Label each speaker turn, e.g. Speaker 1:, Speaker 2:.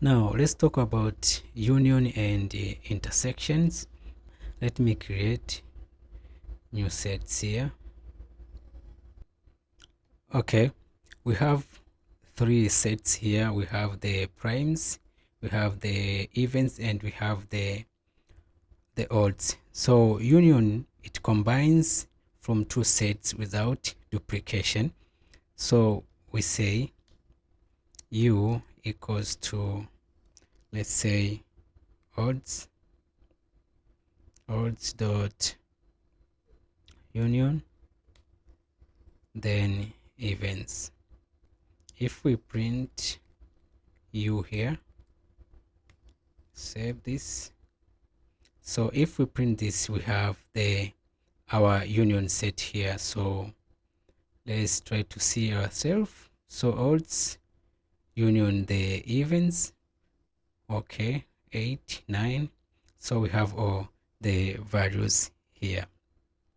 Speaker 1: Now let's talk about union and intersections. Let me create new sets here. Okay, we have three sets here. We have the primes, we have the evens, and we have the odds. So union, it combines from two sets without duplication. So we say u equals to, let's say, odds dot union, then evens. If we print u here, save this. So if we print this, we have our union set here. So let's try to see ourselves. So odds union the evens. Okay, 8, 9. So we have all the values here.